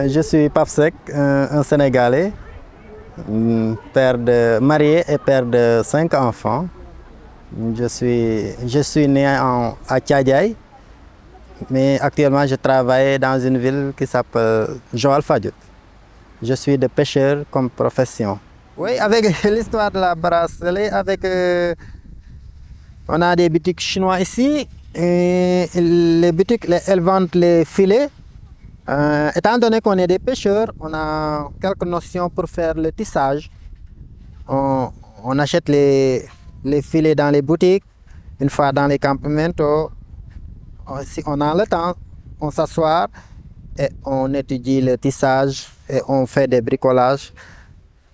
Je suis Pape Seck, un Sénégalais, marié et père de 5 enfants. Je suis né à Thiadiaye, mais actuellement je travaille dans une ville qui s'appelle Joal-Fadiouth. Je suis de pêcheur comme profession. Oui, avec l'histoire de la bracelet, on a des boutiques chinois ici. Et les boutiques, elles vendent les filets. Étant donné qu'on est des pêcheurs, on a quelques notions pour faire le tissage. On achète les filets dans les boutiques. Une fois dans les campements, si on a le temps, on s'assoit et on étudie le tissage et on fait des bricolages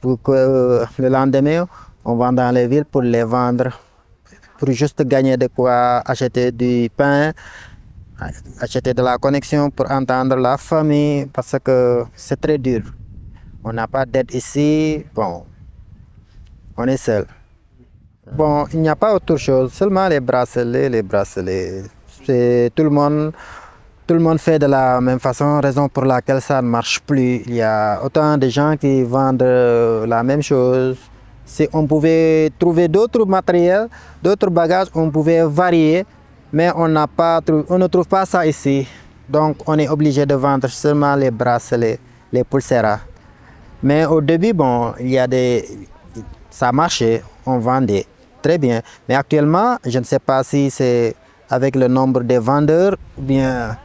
pour que le lendemain, on va dans les villes pour les vendre, pour juste gagner de quoi acheter du pain, acheter de la connexion pour entendre la famille, parce que c'est très dur. On n'a pas d'aide ici, bon, on est seul. Bon, il n'y a pas autre chose, seulement les bracelets. Tout le monde fait de la même façon, raison pour laquelle ça ne marche plus. Il y a autant de gens qui vendent la même chose. Si on pouvait trouver d'autres matériels, d'autres bagages, on pouvait varier, mais on ne trouve pas ça ici. Donc on est obligé de vendre seulement les bracelets, les pulseras. Mais au début, bon, ça marchait, on vendait très bien. Mais actuellement, je ne sais pas si c'est avec le nombre de vendeurs ou bien...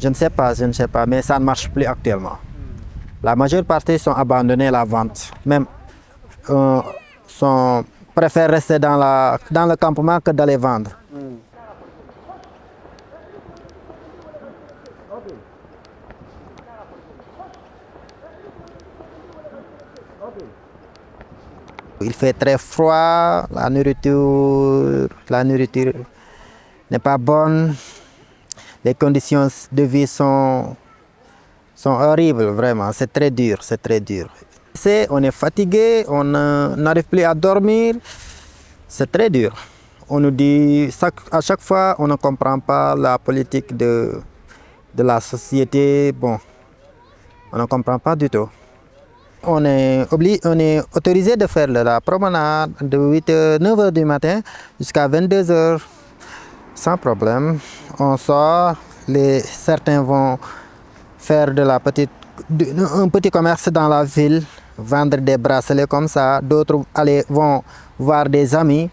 Je ne sais pas, mais ça ne marche plus actuellement. La majeure partie sont abandonnés la vente. Même préfèrent rester dans le campement que d'aller vendre. Il fait très froid, la nourriture n'est pas bonne. Les conditions de vie sont horribles, vraiment. C'est très dur. On est fatigué, on n'arrive plus à dormir. C'est très dur. On nous dit, à chaque fois, on ne comprend pas la politique de la société. Bon, on ne comprend pas du tout. On est autorisé de faire la promenade de 9 h du matin jusqu'à 22 h. Sans problème, on sort, certains vont faire un petit commerce dans la ville, vendre des bracelets comme ça, d'autres vont voir des amis.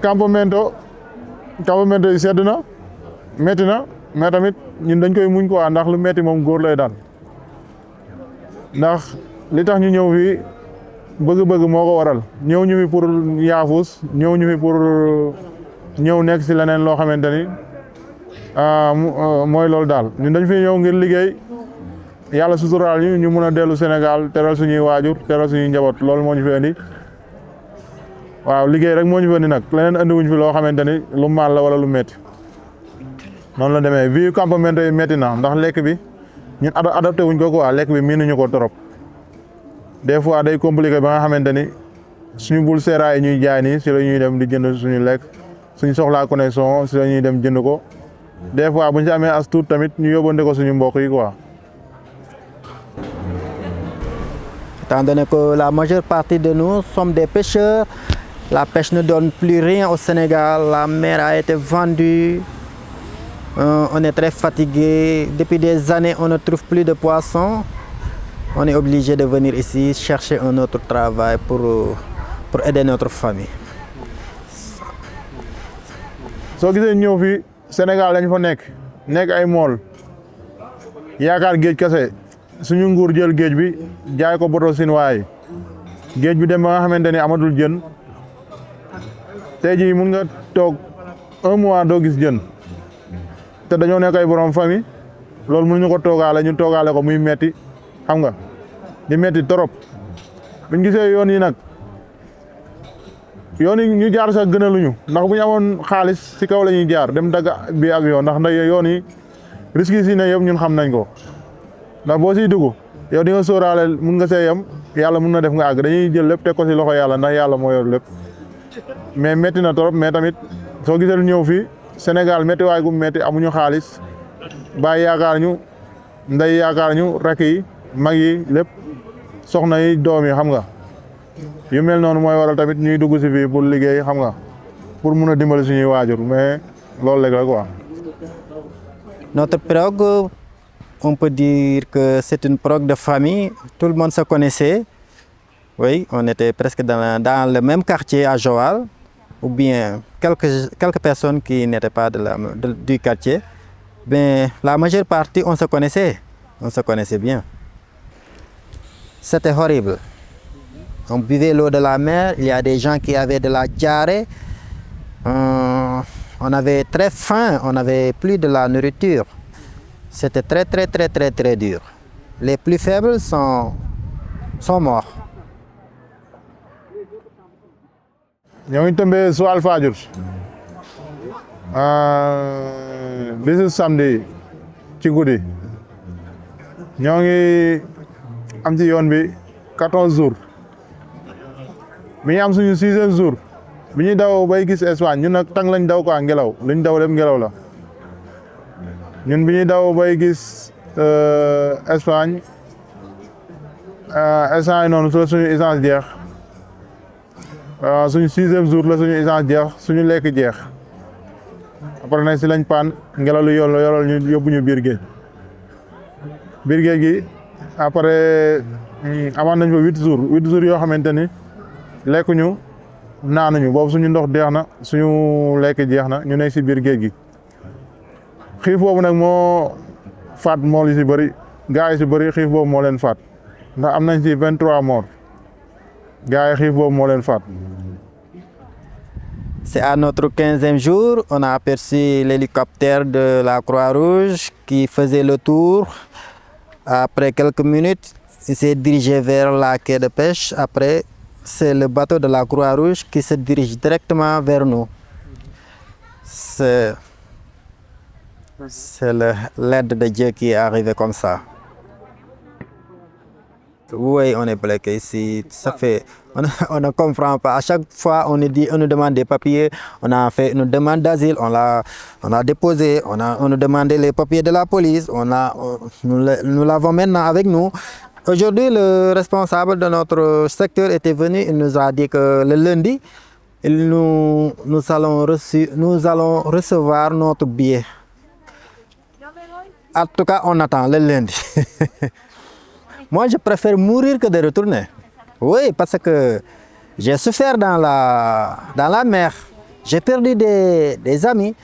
Campamento yi sedd na metti na mais tamit ñun dañ koy muñ quoi ndax lu metti moom góor lay daan ndax li tax ñu ñëw fii bëgg-bëgg moo ko waral ñëw ñu fi pour yaafus ñëw ñu fi pour ñëw nekk si leneen loo xamante ni mooy loolu daal ñun dañ fi ñëw ngir liggéey yàlla suturaal ñu mun a dellu Sénégal teral suñuy waajur teral suñuy njaboot loolu moo ñu fi indi waaw liggéey rek moo ñu fi indi nag leneen andi wuñ fi loo xamante ni lu maal la wala lu metti noonu la demee vie campement yi metti na ndax lekk bi ñun adapté wuñ ko quoi lekk bi miinuñu ko trop des fois day compliqué ba nga xamante ni suñu bul seeraay ñuy jaay nii si la ñuy dem di jënd suñu lekk suñu soxlaa connexion si la ñuy dem jënd ko des fois bu ñu si amee as tuut tamit ñu yóbbante ko suñu mbokk yi quoi. Étant donné que la majeure partie de nous sommes des pêcheurs, la pêche ne donne plus rien au Sénégal, la mer a été vendue, on est très fatigué, depuis des années on ne trouve plus de poissons. On est obligé de venir ici chercher un autre travail pour aider notre famille. soo gisee ñëw fii Sénégal lañ fa nekk ay mool yaakaar géej kese suñu nguur jël géej bi jaay ko boto Sinwaa yi géej bi dem ba nga xamante ni amatul jën tey jii mun nga toog 1 mois doo gis jën te dañoo nekk ay borom famille loolu mënuñu ko ñu toogaale ko muy metti xam nga di metti trop buñ gisee yoon yi nag yoon yi ñu jaar sax gënaluñu ndax bu ñu amoon xaalis si kaw la ñuy jaar dem dagg bi ak yoon ndax yoon yi risque yi si ne yëpp ñun xam nañ ko ndax boo siy dugg yow di nga sóoraale mun nga see yem yàlla mun na def nga àgg dañuy jël lépp teg ko si loxo yàlla ndax yàlla moo yor lépp mais metti na trop mais tamit soo gisee lu ñëw fii Sénégal métti waay gu métti amuñu xaalis bàyyi yaakaar ñu ndey yaakaar ñu rakk yi mag yi lépp soxna yi doom yi xam nga yu mel noonu mooy waral tamit ñuy dugg si fii pour liggéey xam nga pour mun a dimbali suñuy waajur mais loolu léegi la quoi. Notre pirogue, on peut dire que c'est une pirogue de famille. Tout le monde se connaissait. Oui, on était presque dans le même quartier à Joal, ou bien quelques personnes qui n'étaient pas du quartier. Mais la majeure partie, on se connaissait bien. C'était horrible. On buvait l'eau de la mer, il y a des gens qui avaient de la diarrhée. On avait très faim, on n'avait plus de la nourriture. C'était très dur. Les plus faibles sont morts. ñoo ngi tombé Joal Fadiouth bisu samedi ci guddi ñoo ngi am ci yoon bi 14 jours bi ñu am suñu 6e jour bi ñuy daw bay gis Espagne ñun nag tàng lañ daw quoi ngelaw liñ daw lépp ngelaw la ñun bi ñuy daw bay gis Espagne essence noonu su la suñu essence jeex suñu 6e jour la suñu essence jeex suñu lekk jeex après nag si lañ paan ngelaw lu yoral ñu yóbbu ñu biir géej gi après amaan nañ fa 8 jours yoo xamante ni lekkuñu naanuñu boobu suñu ndox jeex na suñu lekk jeex na ñu nekk si biir géej gi xiif boobu nag moo faat mool yi si bëri gars yi si bëri xiif boobu moo leen faat ndax am nañ si 23 morts gars yi xiif boobu moo leen faat. C'est à notre 15e jour, on a aperçu l'hélicoptère de la Croix-Rouge qui faisait le tour. Après quelques minutes, il s'est dirigé vers la quai de pêche. Après, c'est le bateau de la Croix-Rouge qui se dirige directement vers nous. C'est l'aide de Dieu qui est arrivée comme ça. Oui, on est bloqué ici. Ça fait, on ne comprend pas. À chaque fois, on nous demande des papiers. On a fait une demande d'asile. On a déposé. On nous demandé les papiers de la police. Nous l'avons maintenant avec nous. Aujourd'hui, le responsable de notre secteur était venu. Il nous a dit que le lundi, nous allons recevoir notre billet. En tout cas, on attend le lundi. Moi, je préfère mourir que de retourner. Oui, parce que j'ai souffert dans la mer. J'ai perdu des amis,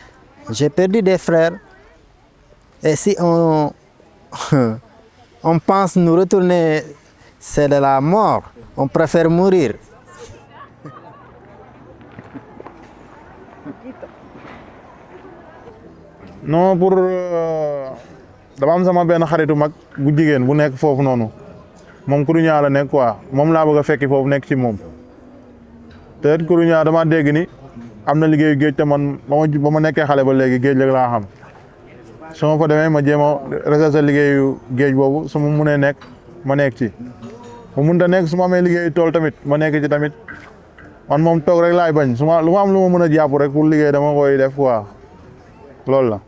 j'ai perdu des frères. Et si on pense nous retourner, c'est de la mort. On préfère mourir. Non, pour dama am sama benn xaritu mag bu jigéen bu nekk foofu noonu moom Kourouña la nekk quoi moom laa bëgg a fekki foofu nekk ci moom te it Kourouña dama dégg ni am na liggéeyu géej te man ba ma nekkee xale ba léegi géej rek laa xam su ma fa demee ma jéem a rechercher liggéeyu géej boobu su ma mënee nekk ma nekk ci bu mënta nekk su ma amee liggéeyu tool tamit ma nekk ci tamit man moom toog rek laay bañ lu ma am lu ma mën a jàpp rek pour liggéey dama koy def quoi loolu la.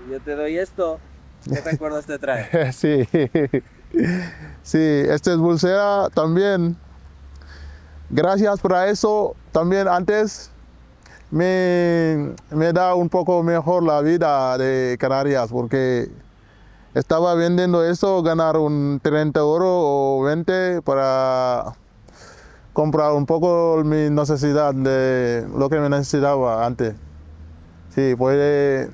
Yo te doy esto, ¿qué recuerdos te trae? Sí, sí, este es Pulsera también. Gracias por eso. También antes me da un poco mejor la vida de Canarias porque estaba vendiendo eso, ganar un 30 euros o 20 para comprar un poco mi necesidad de lo que me necesitaba antes. Sí, pues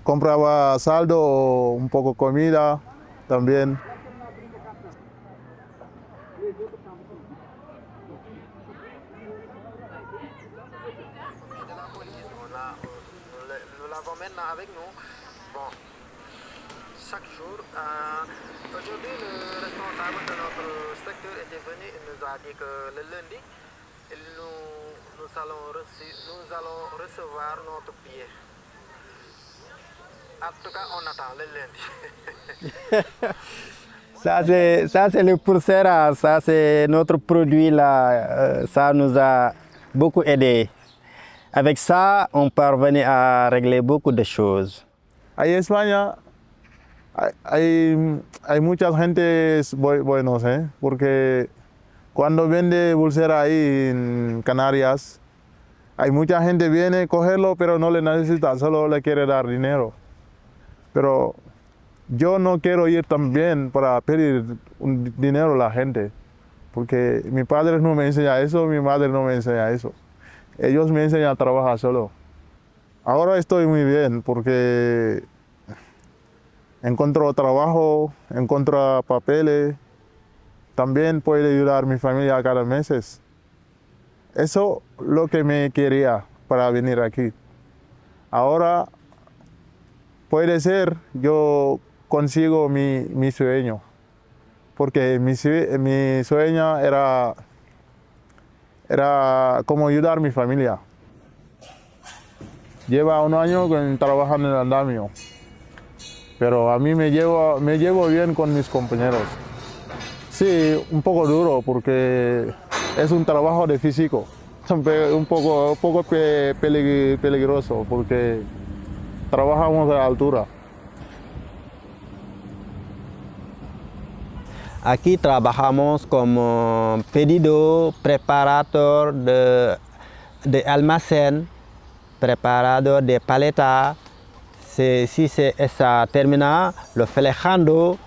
compraba saldo o un poco comida también. Nous l'avons maintenant avec nous. Bon, chaque jour. Aujourd'hui, le responsable de notre secteur était venu et nous a dit que le lundi, nous allons recevoir notre billet. En tout cas, on attend le lundi. Ça c'est le Coursera, ça c'est notre produit là, ça nous a beaucoup aidé. Avec ça, on parvenait à régler beaucoup de choses. Ahí en España hay mucha gente buenos, porque cuando vende pulsera ahí en Canarias, hay mucha gente viene a cogerlo, pero no le necesita, solo le quiere dar dinero. Pero yo no quiero ir también para pedir dinero a la gente, porque mi padre no me enseña eso, mi madre no me enseña eso. Ellos me enseñan a trabajar solo. Ahora estoy muy bien porque encuentro trabajo, encuentro papeles, también puedo ayudar a mi familia cada mes. Eso es lo que me quería para venir aquí. Ahora puede ser yo consigo mi sueño, porque mi sueño era como ayudar a mi familia. Lleva un año trabajando en el andamio, pero a mí me llevo bien con mis compañeros. Sí, un poco duro porque es un trabajo de físico, un poco peligroso porque trabajamos a altura. Aquí trabajamos como pedido, preparador de almacén, preparador de paleta. Si ça termina, lo flejando,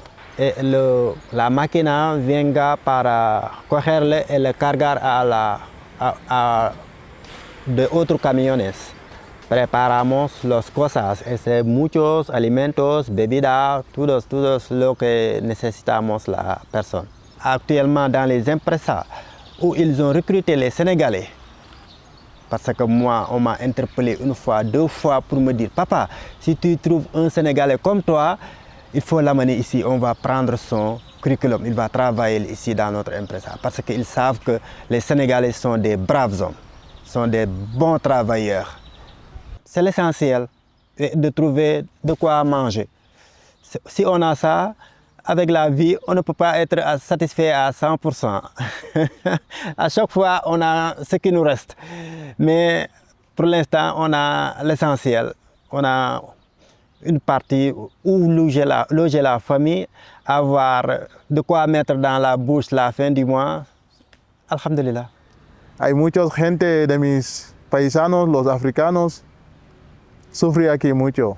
la máquina venga para cogerle y le cargar de otros camiones. Preparamos las cosas, muchos alimentos, bebidas, todos lo que necesitamos la persona. Actuellement, dans les empresas où ils ont recruté les Sénégalais, parce que moi, on m'a interpellé une fois, 2 fois pour me dire, papa, si tu trouves un Sénégalais comme toi, il faut l'amener ici, on va prendre son curriculum, il va travailler ici dans notre empresa, parce qu'ils savent que les Sénégalais sont des braves hommes, sont des bons travailleurs. C'est l'essentiel de trouver de quoi manger. Si on a ça, avec la vie, on ne peut pas être satisfait à 100%. À chaque fois, on a ce qui nous reste. Mais pour l'instant, on a l'essentiel. On a une partie où loger la famille, avoir de quoi mettre dans la bouche la fin du mois. Alhamdulillah. Hay mucha gente de mis paisanos, los africanos, sufre aquí mucho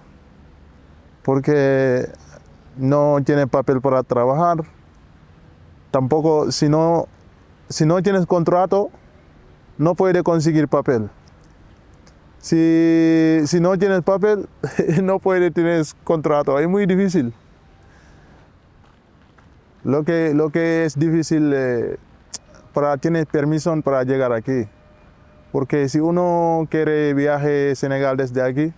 porque no tienen papel para trabajar. Tampoco, si no tienes contrato, no puedes conseguir papel. Si no tienes papel, no puedes tener contrato. Es muy difícil. Lo que es difícil para tener permiso para llegar aquí. Porque si uno quiere viaje a Senegal desde aquí,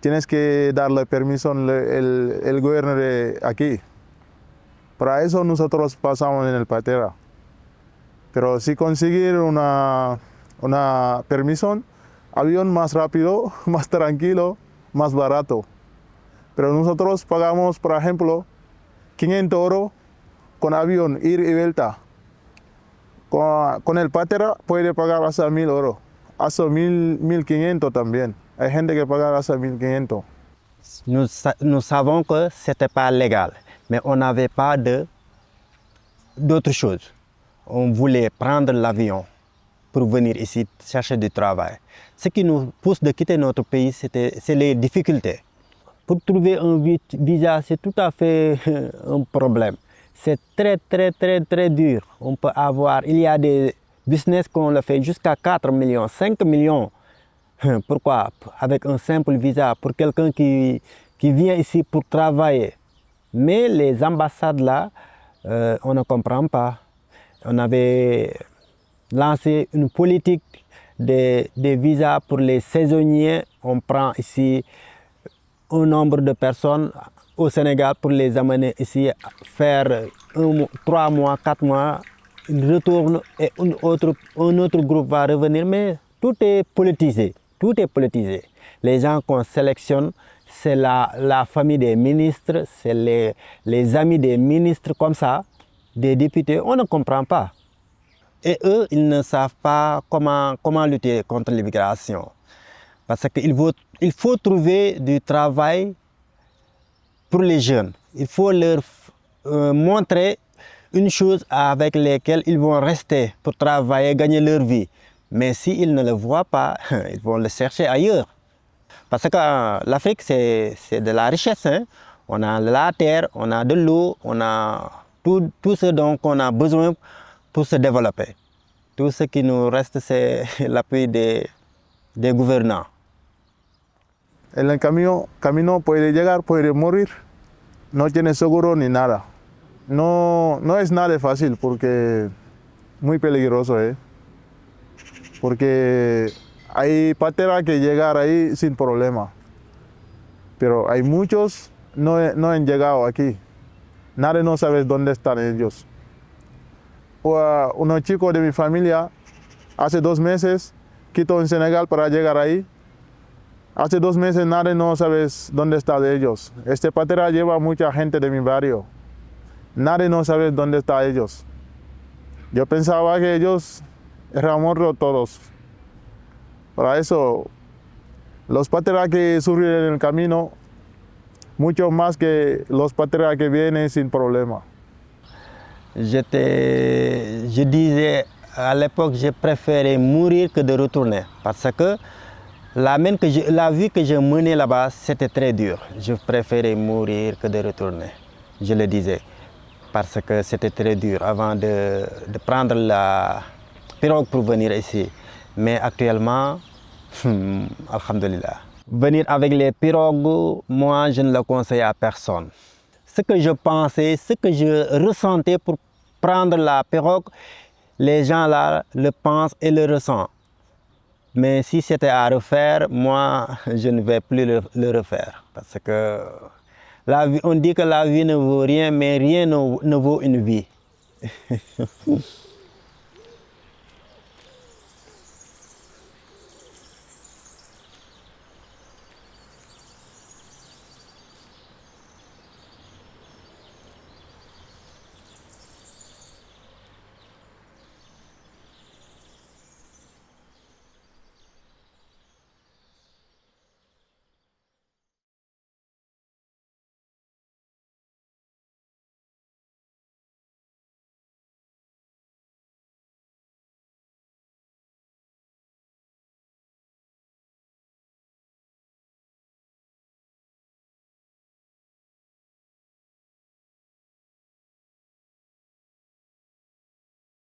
tienes que darle permiso el gobierno de aquí. Para eso nosotros pasamos en el patera. Pero si conseguir una permiso, avión más rápido, más tranquilo, más barato. Pero nosotros pagamos, por ejemplo, 500 euros con avión, ir y vuelta. Con el patera puede pagar hasta 1000 euros, hasta 1500 también. Hay gente que paga hasta 1500. Nous savons que ce n'était pas légal, mais on n'avait pas d'autre chose. On voulait prendre l'avion pour venir ici chercher du travail. Ce qui nous pousse de quitter notre pays, c'est les difficultés. Pour trouver un visa, c'est tout à fait un problème. C'est très dur. On peut avoir, il y a des business qu'on le fait jusqu'à 4 millions, 5 millions. Pourquoi? Avec un simple visa pour quelqu'un qui vient ici pour travailler. Mais les ambassades là, on ne comprend pas. On avait lancé une politique des visas pour les saisonniers. On prend ici un nombre de personnes au Sénégal pour les amener ici, faire 3 mois, 4 mois, ils retournent et un autre groupe va revenir. Mais tout est politisé. Tout est politisé. Les gens qu'on sélectionne, c'est la famille des ministres, c'est les amis des ministres comme ça, des députés. On ne comprend pas. Et eux, ils ne savent pas comment lutter contre l'immigration. Parce qu'il faut trouver du travail pour les jeunes. Il faut leur montrer une chose avec laquelle ils vont rester pour travailler, gagner leur vie. Mais s'ils ne le voient pas, ils vont le chercher ailleurs. Parce que l'Afrique, c'est de la richesse. Hein? On a de la terre, on a de l'eau, on a tout ce dont on a besoin pour se développer. Tout ce qui nous reste, c'est l'appui des gouvernants. En el camino puede llegar, puede morir, no tiene seguro ni nada. No es nada fácil porque muy peligroso, porque hay pateras que llegar ahí sin problema, pero hay muchos no han llegado aquí. Nadie no sabe dónde están ellos. Unos chicos de mi familia hace 2 meses quitó en Senegal para llegar ahí. Hace 2 meses nadie no sabe dónde está de ellos. Este patera lleva mucha gente de mi barrio. Nadie no sabe dónde están ellos. Yo pensaba que ellos eran muertos todos. Para eso, los pateras que sufren en el camino, mucho más que los pateras que vienen sin problema. Je disais à l'époque, je préférais mourir que de retourner. Parce que la vie que je menais là-bas, c'était très dur. Je préférais mourir que de retourner. Je le disais. Parce que c'était très dur avant de prendre la pirogue pour venir ici. Mais actuellement, alhamdulillah. Venir avec les pirogues, moi, je ne le conseille à personne. Ce que je pensais, ce que je ressentais pour prendre la pirogue, les gens là le pensent et le ressentent. Mais si c'était à refaire, moi, je ne vais plus le refaire. Parce que la vie, on dit que la vie ne vaut rien, mais rien ne vaut une vie.